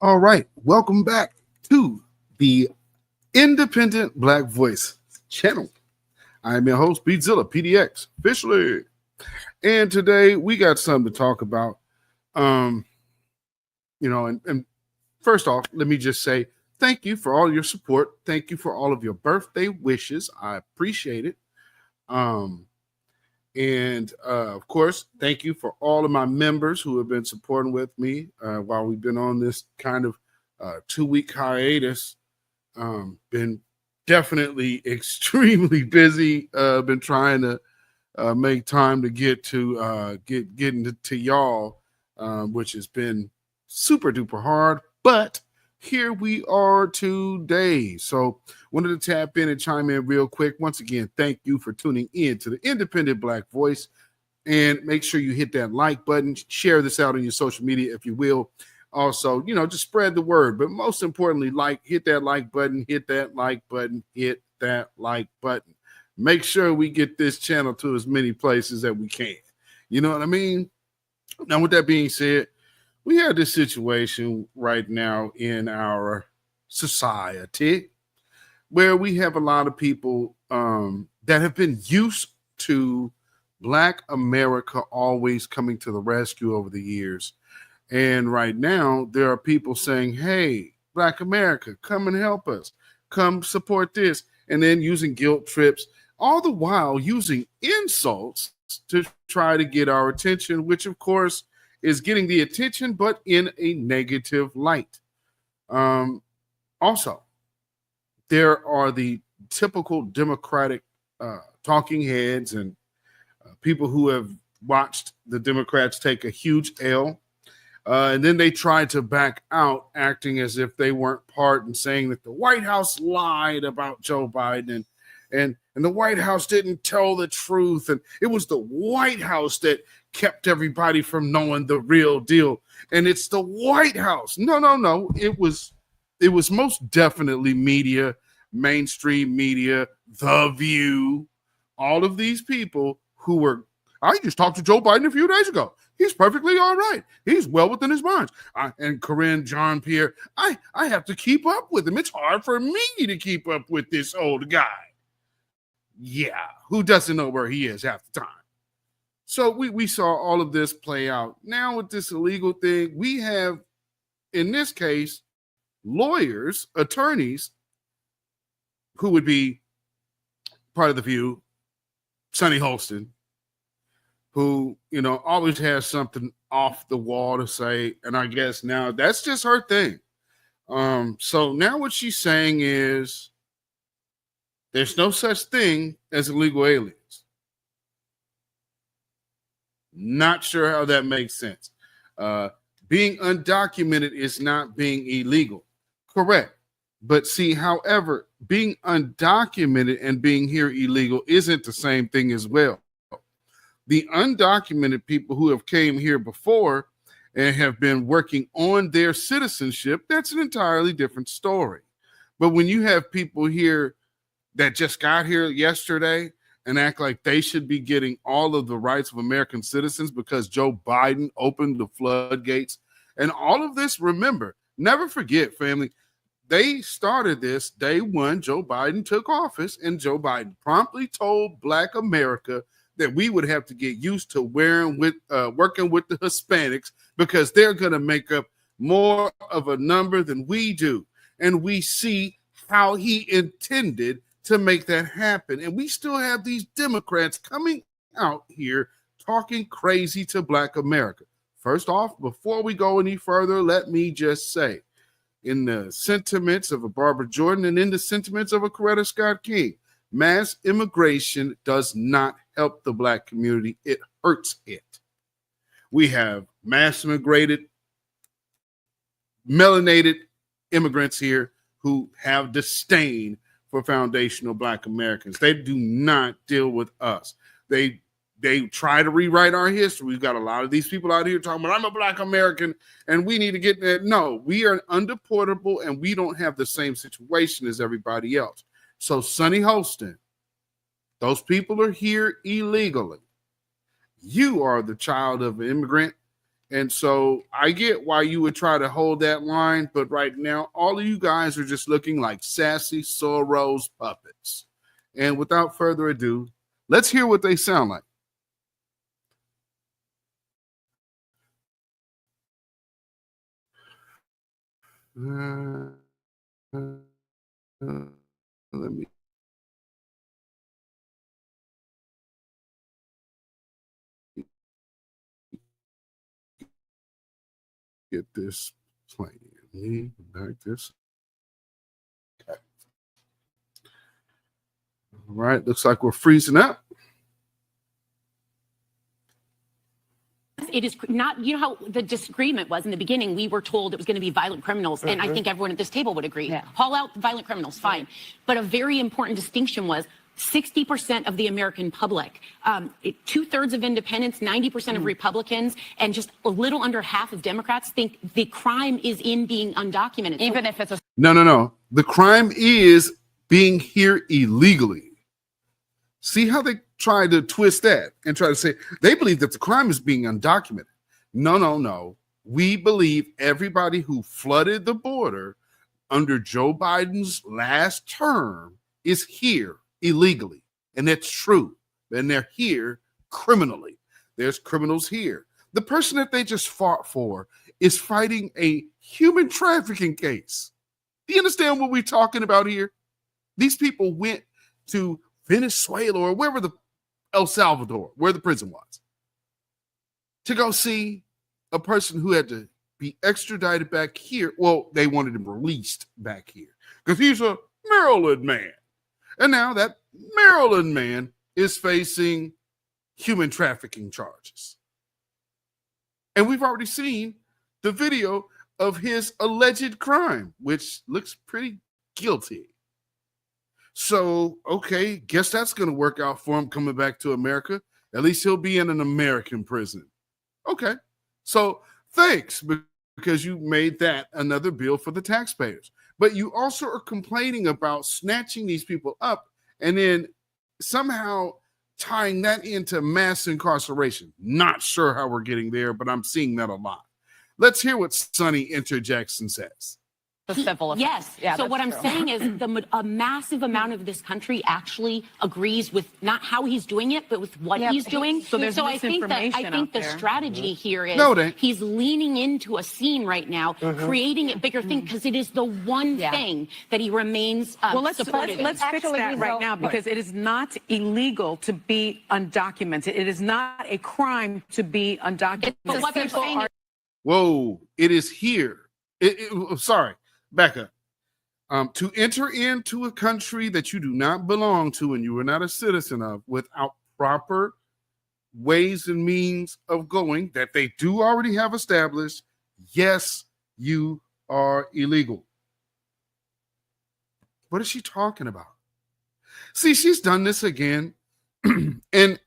All right, welcome back to the Independent Black Voice channel. I'm your host, beatzillapdx, officially. And today we got something to talk about. Um, and first off, let me just say thank you for all your support. Thank you for all of your birthday wishes. I appreciate it. Um, and of course, thank you for all of my members who have been supporting with me while we've been on this kind of 2 week hiatus. Been definitely extremely busy. Been trying to make time to get into to y'all, which has been super duper hard. But here we are today. So wanted to tap in and chime in real quick. Once again, thank you for tuning in to the Independent Black Voice. And make sure you hit that like button, share this out on your social media if you will. Also, just spread the word. But most importantly, hit that like button, hit that like button, hit that like button. Make sure we get this channel to as many places as we can. You know what I mean? Now, with that being said, we have this situation right now in our society where we have a lot of people that have been used to Black America always coming to the rescue over the years. And right now, there are people saying, hey, Black America, come and help us. Come support this. And then using guilt trips, all the while using insults to try to get our attention, which, of course, is getting the attention, but in a negative light. Also, there are the typical Democratic talking heads and people who have watched the Democrats take a huge L. And then they tried to back out, acting as if they weren't part and saying that the White House lied about Joe Biden and the White House didn't tell the truth. And it was the White House that kept everybody from knowing the real deal. And it's the White House. No. It was most definitely media, mainstream media, The View, all of these people who were, I just talked to Joe Biden a few days ago. He's perfectly all right. He's well within his mind. And Corinne Jean-Pierre, I have to keep up with him. It's hard for me to keep up with this old guy. Yeah, who doesn't know where he is half the time? So we saw all of this play out. Now with this illegal thing, we have, in this case, lawyers, attorneys, who would be part of The View, Sonny Holston, who, always has something off the wall to say. And I guess now that's just her thing. So now what she's saying is there's no such thing as illegal aliens. Not sure how that makes sense. Being undocumented is not being illegal. Correct. But see, however, being undocumented and being here illegal isn't the same thing as well. The undocumented people who have came here before and have been working on their citizenship, that's an entirely different story. But when you have people here that just got here yesterday and act like they should be getting all of the rights of American citizens because Joe Biden opened the floodgates and all of this, remember, never forget, family, they started this day one. Joe Biden took office and Joe Biden promptly told Black America that we would have to get used to working with the Hispanics because they're going to make up more of a number than we do. And we see how he intended to make that happen. And we still have these Democrats coming out here talking crazy to Black America. First off, before we go any further, let me just say, in the sentiments of a Barbara Jordan and in the sentiments of a Coretta Scott King, mass immigration does not help the Black community. It hurts it. We have mass immigrated, melanated immigrants here who have disdain for foundational Black Americans. They do not deal with us. They try to rewrite our history. We've got a lot of these people out here talking about, I'm a Black American and we need to get that. No, we are undeportable and we don't have the same situation as everybody else. So Sonny Holston, those people are here illegally. You are the child of an immigrant And so I get why you would try to hold that line, but right now, all of you guys are just looking like sassy Soros puppets. And without further ado, let's hear what they sound like. Let me get this playing. Let me back this. Okay. All right, looks like we're freezing up. It is not, you know how the disagreement was in the beginning, we were told it was going to be violent criminals, and I think everyone at this table would agree. Yeah. Haul out violent criminals, fine. But a very important distinction was 60% of the American public, 2/3 of independents, 90% of Republicans, and just a little under half of Democrats think the crime is in being undocumented. Even if it's a... No. The crime is being here illegally. See how they try to twist that and try to say they believe that the crime is being undocumented. No. We believe everybody who flooded the border under Joe Biden's last term is here illegally. And that's true. And they're here criminally. There's criminals here. The person that they just fought for is fighting a human trafficking case. Do you understand what we're talking about here? These people went to Venezuela or wherever El Salvador, where the prison was, to go see a person who had to be extradited back here. Well, they wanted him released back here because he's a Maryland man. And now that Maryland man is facing human trafficking charges. And we've already seen the video of his alleged crime, which looks pretty guilty. So, okay, guess that's going to work out for him coming back to America. At least he'll be in an American prison. Okay, so thanks, because you made that another bill for the taxpayers. But you also are complaining about snatching these people up and then somehow tying that into mass incarceration. Not sure how we're getting there, but I'm seeing that a lot. Let's hear what Sonny Interjackson says. Yes. Yeah, so what I'm saying is a massive amount of this country actually agrees with not how he's doing it, but with what he's doing. So I think the strategy here is he's leaning into a scene right now, creating a bigger thing because it is the one thing that he remains supportive. Let's fix that right now because it is not illegal to be undocumented. It is not a crime to be undocumented. But what they're saying whoa, it is here. Sorry. Back up. To enter into a country that you do not belong to and you are not a citizen of without proper ways and means of going that they do already have established, yes, you are illegal. What is she talking about? See, she's done this again. And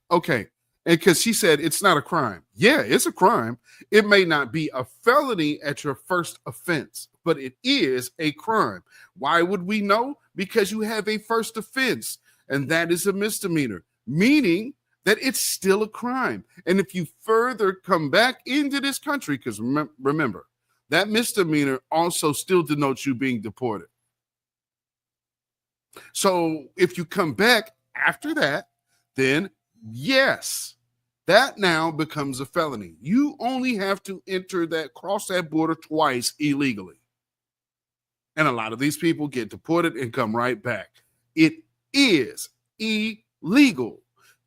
because she said it's not a crime. Yeah, it's a crime. It may not be a felony at your first offense, but it is a crime. Why would we know? Because you have a first offense, and that is a misdemeanor, meaning that it's still a crime. And if you further come back into this country, because remember, that misdemeanor also still denotes you being deported. So if you come back after that, then yes, that now becomes a felony. You only have to cross that border twice illegally. And a lot of these people get deported and come right back. It is illegal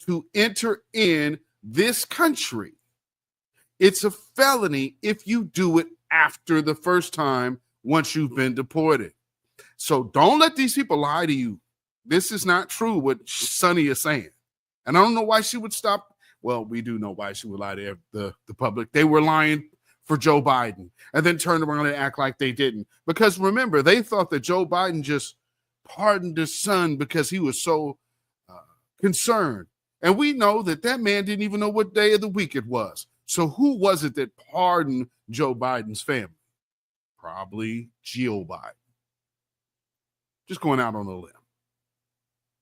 to enter in this country. It's a felony if you do it after the first time once you've been deported. So don't let these people lie to you. This is not true what Sonny is saying. And I don't know why she would stop. Well, we do know why she would lie to the public. They were lying for Joe Biden and then turned around and act like they didn't. Because remember, they thought that Joe Biden just pardoned his son because he was so concerned. And we know that man didn't even know what day of the week it was. So who was it that pardoned Joe Biden's family? Probably Jill Biden. Just going out on a limb.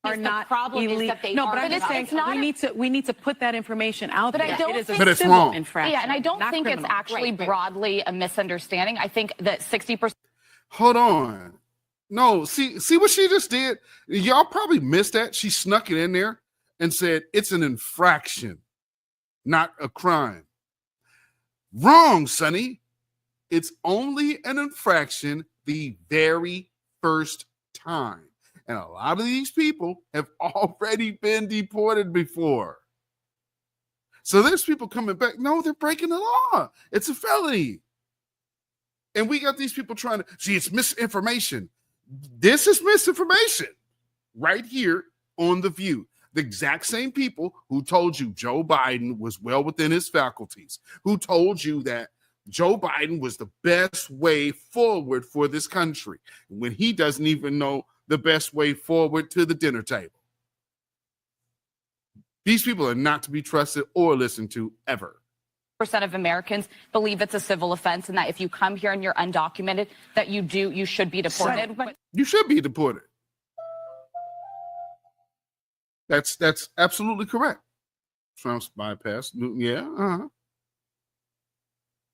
are The not problem is illegal. that they no, are but I'm just not. saying It's not we need to put that information out But there. I don't It is think- But a it's civil wrong. infraction. Yeah, and I don't not think criminal. it's actually Right. broadly a misunderstanding. I think that 60%. Hold on. No, see what she just did? Y'all probably missed that. She snuck it in there and said it's an infraction, not a crime. Wrong, Sonny. It's only an infraction the very first time. And a lot of these people have already been deported before. So there's people coming back. No, they're breaking the law. It's a felony. And we got these people trying to see it's misinformation. This is misinformation right here on The View. The exact same people who told you Joe Biden was well within his faculties, who told you that Joe Biden was the best way forward for this country when he doesn't even know the best way forward to the dinner table. These people are not to be trusted or listened to ever. Percent of Americans believe it's a civil offense, and that if you come here and you're undocumented, that you should be deported. But You should be deported. That's absolutely correct. Trump's bypass. Yeah.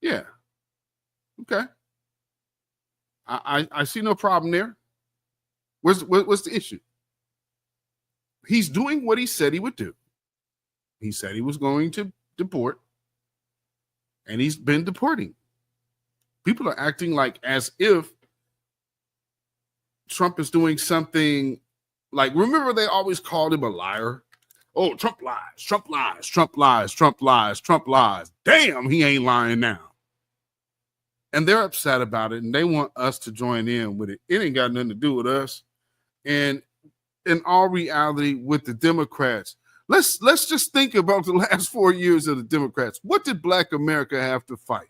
Yeah. Okay. I see no problem there. What's the issue? He's doing what he said he would do. He said he was going to deport, and he's been deporting. People are acting like as if Trump is doing something like, remember they always called him a liar? Oh, Trump lies, Trump lies, Trump lies, Trump lies, Trump lies. Damn, he ain't lying now. And they're upset about it, and they want us to join in with it. It ain't got nothing to do with us. And in all reality, with the Democrats, let's just think about the last 4 years of the Democrats. What did Black America have to fight?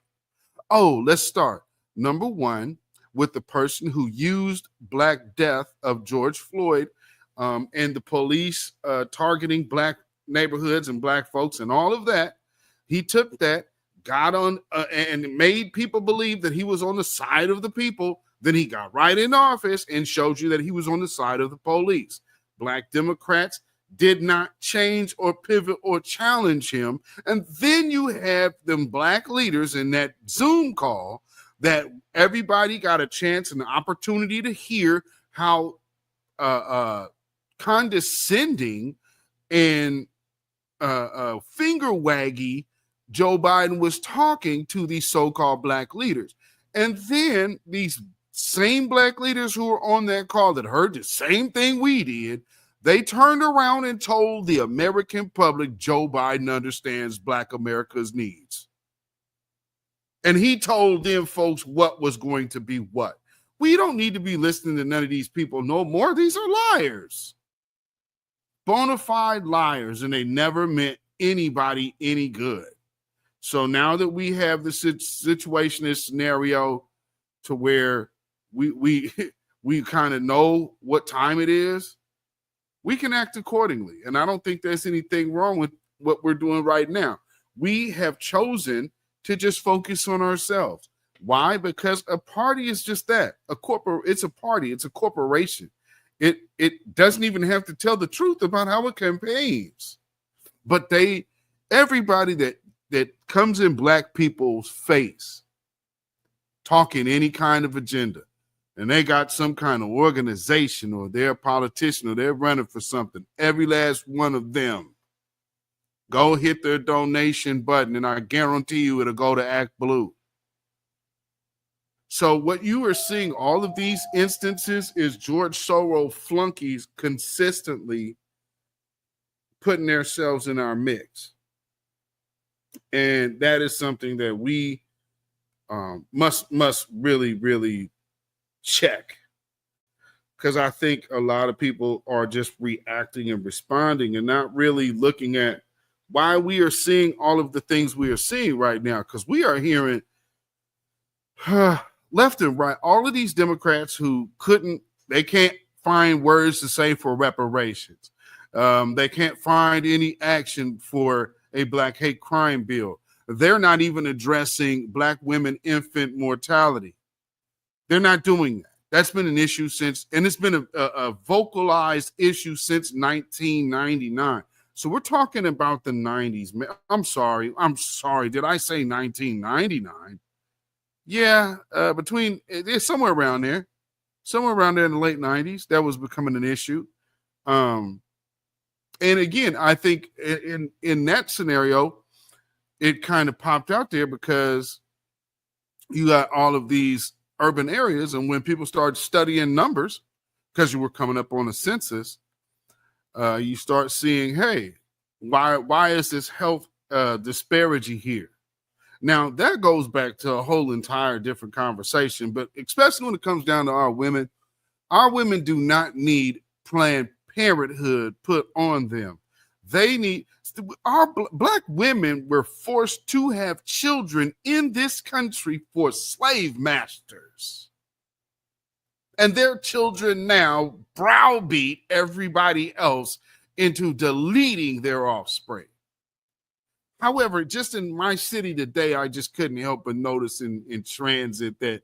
Oh, let's start. Number one, with the person who used Black death of George Floyd and the police targeting Black neighborhoods and Black folks and all of that. He took that, got on and made people believe that he was on the side of the people. Then he got right in office and showed you that he was on the side of the police. Black Democrats did not change or pivot or challenge him. And then you have them Black leaders in that Zoom call that everybody got a chance and the opportunity to hear how condescending and finger waggy Joe Biden was talking to these so-called Black leaders. And then these same Black leaders who were on that call that heard the same thing we did, they turned around and told the American public Joe Biden understands Black America's needs. And he told them folks what was going to be what. We don't need to be listening to none of these people no more. These are liars. Bona fide liars, and they never meant anybody any good. So now that we have the situation, this scenario to where we kind of know what time it is, we can act accordingly. And I don't think there's anything wrong with what we're doing right now. We have chosen to just focus on ourselves. Why? Because a party is just that. It's a party. It's a corporation. It doesn't even have to tell the truth about how it campaigns. But everybody that comes in Black people's face talking any kind of agenda, and they got some kind of organization or they're a politician or they're running for something, every last one of them, go hit their donation button, and I guarantee you it'll go to Act Blue. So what you are seeing, all of these instances, is George Soros flunkies consistently putting themselves in our mix. And that is something that we must really, really check. Because I think a lot of people are just reacting and responding and not really looking at why we are seeing all of the things we are seeing right now. Because we are hearing left and right, all of these Democrats who they can't find words to say for reparations. They can't find any action for a Black hate crime bill. They're not even addressing Black women infant mortality. They're not doing that. That's been an issue since, and it's been a vocalized issue since 1999. So we're talking about the 90s. Man, I'm sorry. Did I say 1999? Yeah, it's somewhere around there. Somewhere around there in the late 90s, that was becoming an issue. And again, I think in that scenario, it kind of popped out there because you got all of these urban areas, and when people started studying numbers, because you were coming up on a census, you start seeing, hey, why is this health disparity here? Now, that goes back to a whole entire different conversation, but especially when it comes down to our women do not need Planned Parenthood put on them. They need, our Black women were forced to have children in this country for slave masters. And their children now browbeat everybody else into deleting their offspring. However, just in my city today, I just couldn't help but notice in transit that,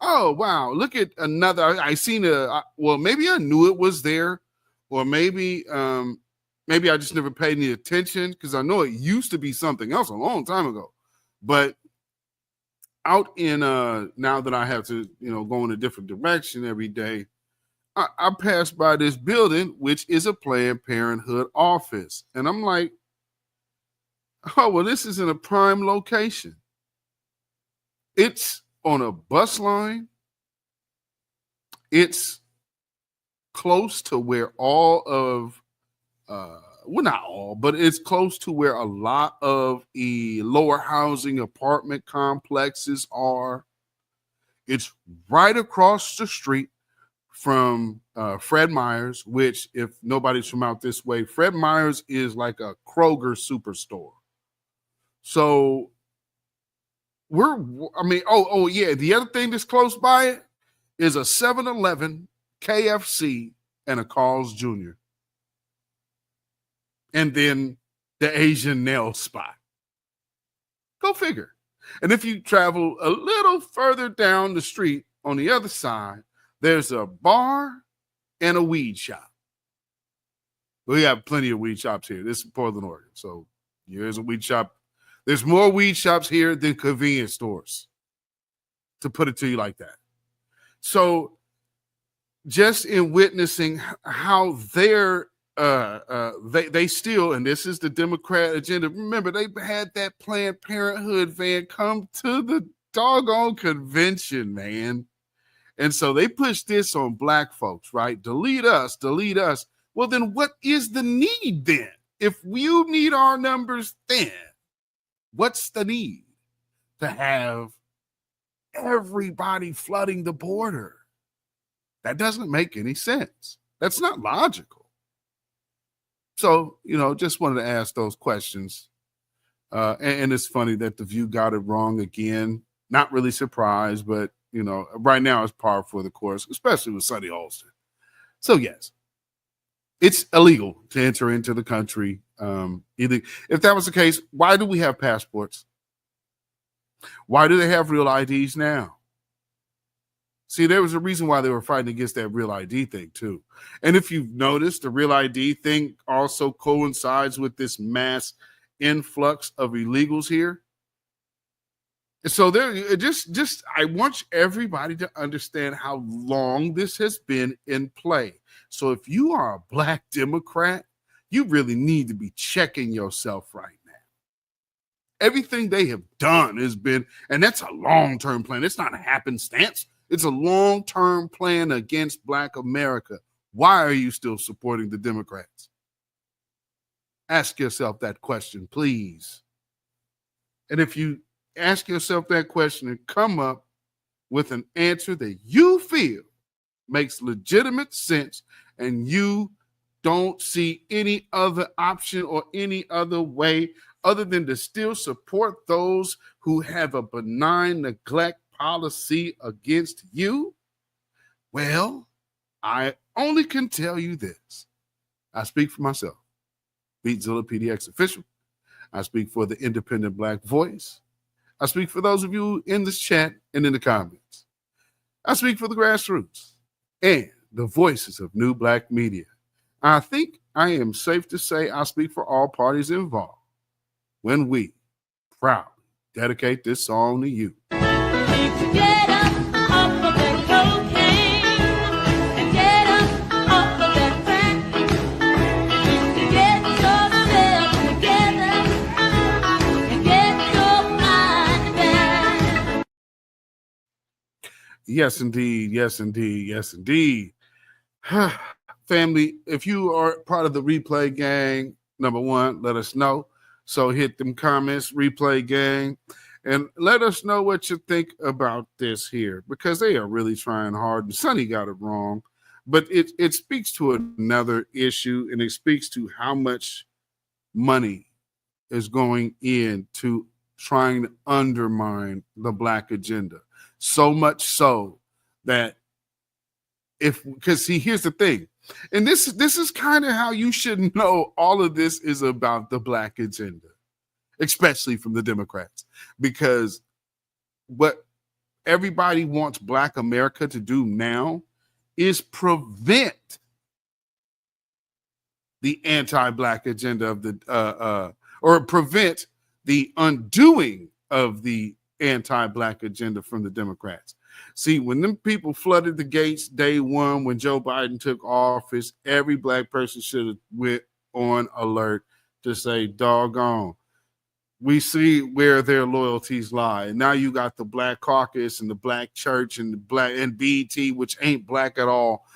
oh, wow, look at another. I seen maybe I knew it was there, or maybe I just never paid any attention because I know it used to be something else a long time ago. But out in, now that I have to, go in a different direction every day, I pass by this building, which is a Planned Parenthood office. And I'm like, oh, well, this is in a prime location. It's on a bus line. It's close to where all of, not all, but it's close to where a lot of the lower housing apartment complexes are. It's right across the street from Fred Meyer's, which, if nobody's from out this way, Fred Meyer's is like a Kroger superstore. So the other thing that's close by it is a 7-Eleven, KFC, and a Carl's Jr. And then the Asian nail spot. Go figure. And if you travel a little further down the street on the other side, there's a bar and a weed shop. We have plenty of weed shops here. This is Portland, Oregon. So here's a weed shop. There's more weed shops here than convenience stores, to put it to you like that. So just in witnessing how they still, and this is the Democrat agenda. Remember, they had that Planned Parenthood van come to the doggone convention, man. And so they push this on Black folks, right? Delete us. Well, then what is the need then? If you need our numbers then, what's the need to have everybody flooding the border? That doesn't make any sense. That's not logical. So, just wanted to ask those questions. And it's funny that The View got it wrong again. Not really surprised, but, right now it's par for the course, especially with Sonny Holston. So, yes, it's illegal to enter into the country. If that was the case, why do we have passports? Why do they have real IDs now? See, there was a reason why they were fighting against that real ID thing too. And if you've noticed, the real ID thing also coincides with this mass influx of illegals here. So I want everybody to understand how long this has been in play. So if you are a Black Democrat, you really need to be checking yourself right now. Everything they have done has been, and that's a long-term plan. It's not a happenstance. It's a long-term plan against Black America. Why are you still supporting the Democrats? Ask yourself that question, please. And if you ask yourself that question and come up with an answer that you feel makes legitimate sense, and you don't see any other option or any other way other than to still support those who have a benign neglect policy against you, well, I only can tell you this. I speak for myself. beatzillapdx official. I speak for the independent Black voice. I speak for those of you in this chat and in the comments. I speak for the grassroots and the voices of new black media. I think I am safe to say I speak for all parties involved when we proudly dedicate this song to you. Get up off of that cocaine and get up off of that crack. Get yourself together and get your mind back. Yes, indeed. Yes, indeed. Yes, indeed. Family, if you are part of the replay gang, number one, let us know. So hit them comments, replay gang, and let us know what you think about this here, because they are really trying hard. And Sonny got it wrong, but it speaks to another issue, and it speaks to how much money is going into trying to undermine the black agenda. So much so that because see, here's the thing. And this is kind of how you should know all of this is about the black agenda, especially from the Democrats, because what everybody wants Black America to do now is prevent the anti-black agenda of the or prevent the undoing of the anti-black agenda from the Democrats. See, when them people flooded the gates day one, when Joe Biden took office, every black person should have went on alert to say, doggone, we see where their loyalties lie. And now you got the Black Caucus and the Black Church and the Black and BT, which ain't black at all,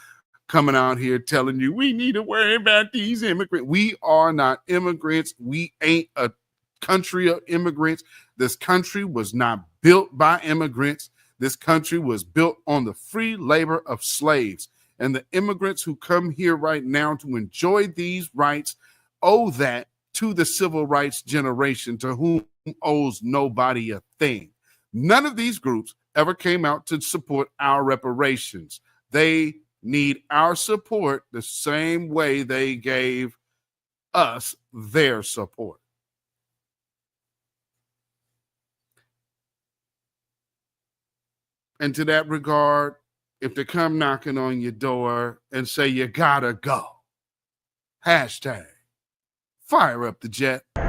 coming out here telling you we need to worry about these immigrants. We are not immigrants. We ain't a country of immigrants. This country was not built by immigrants. This country was built on the free labor of slaves. And the immigrants who come here right now to enjoy these rights owe that to the civil rights generation, to whom owes nobody a thing. None of these groups ever came out to support our reparations. They need our support the same way they gave us their support. And to that regard, if they come knocking on your door and say you gotta go, hashtag fire up the jet. Happy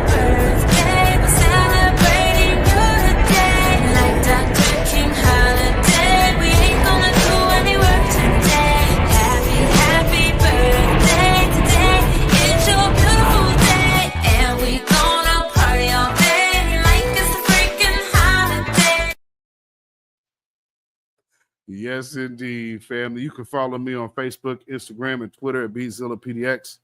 birthday, we're celebrating you today. Like Dr. King holiday, we ain't gonna do any work today. Happy birthday today, it's your beautiful day. And we gonna party all day like it's a freaking holiday. Yes, indeed, family. You can follow me on Facebook, Instagram, and Twitter at beatzillapdx.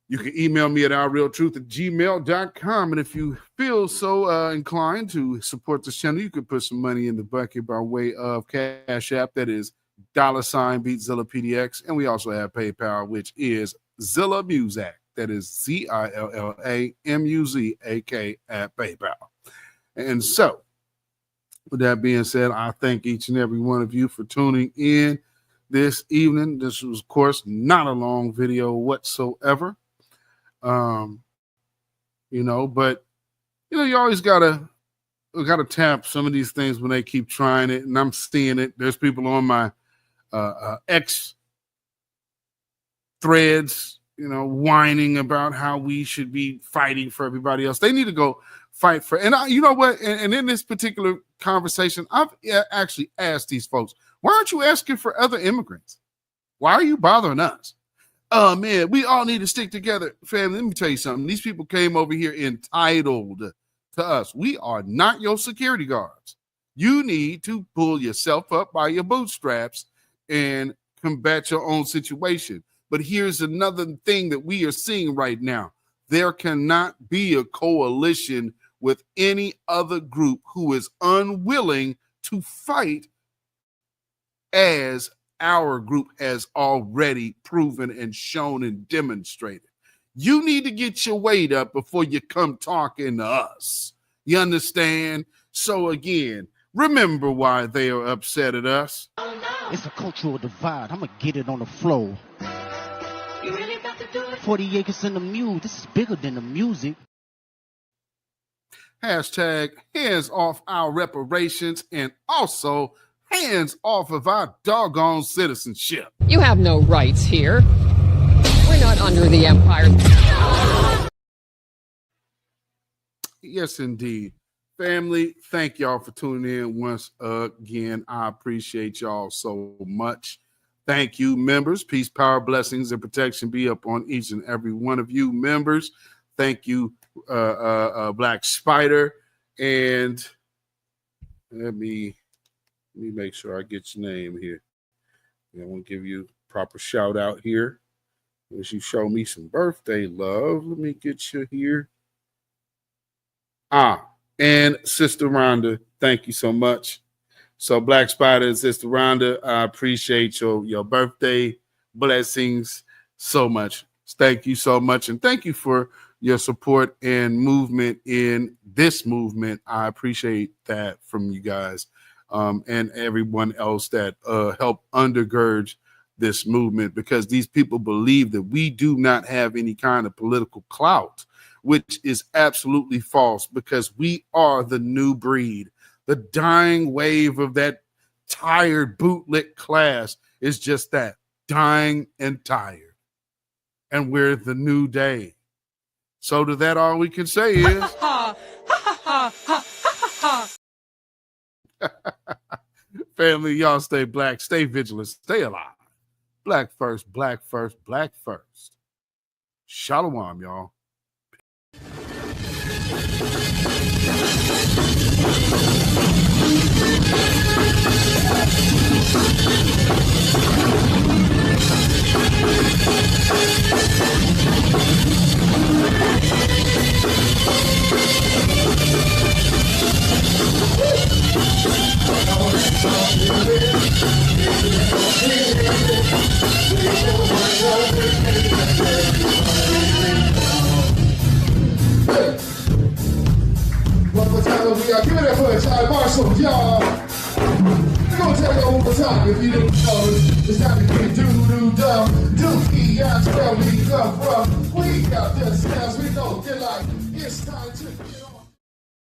You can email me at ourrealtruth@gmail.com. And if you feel so inclined to support this channel, you can put some money in the bucket by way of CashApp. That is $beatzillapdx. And we also have PayPal, which is Zilla Muzak. That is ZILLAMUZAK at PayPal. And so, with that being said, I thank each and every one of you for tuning in this evening. This was, of course, not a long video whatsoever. But you always gotta tap some of these things when they keep trying it, and I'm seeing it. There's people on my X threads, whining about how we should be fighting for everybody else. They need to go fight for. And you know what? And in this particular conversation, I've actually asked these folks, why aren't you asking for other immigrants? Why are you bothering us? Oh, man, we all need to stick together. Family, let me tell you something. These people came over here entitled to us. We are not your security guards. You need to pull yourself up by your bootstraps and combat your own situation. But here's another thing that we are seeing right now. There cannot be a coalition with any other group who is unwilling to fight as our group has already proven and shown and demonstrated. You need to get your weight up before you come talking to us. You understand? So again, remember why they are upset at us. It's a cultural divide. I'm going to get it on the floor. 40 acres in the mule. This is bigger than the music. Hashtag hands off our reparations and also hands off of our doggone citizenship. You have no rights here. We're not under the empire. Yes, indeed. Family, thank y'all for tuning in once again. I appreciate y'all so much. Thank you, members. Peace, power, blessings, and protection be up on each and every one of you members. Thank you, Black Spider. And let me make sure I get your name here. I want to give you a proper shout out here. As you show me some birthday love, let me get you here. And Sister Rhonda, thank you so much. So Black Spider and Sister Rhonda, I appreciate your birthday blessings so much. Thank you so much. And thank you for your support and movement in this movement. I appreciate that from you guys and everyone else that helped undergird this movement, because these people believe that we do not have any kind of political clout, which is absolutely false, because we are the new breed. The dying wave of that tired bootlick class is just that, dying and tired. And we're the new day. So to that, all we can say is family, y'all stay black, stay vigilant, stay alive. Black first, black first, black first. Shalom, y'all. One more time, we are giving it for a Charlie Marshall, y'all. We're gonna tell you one more time if you didn't know. It's time to get doo-doo-dum, dookie, that's where we come from. We got the sounds, we know they're like, it's time to get on.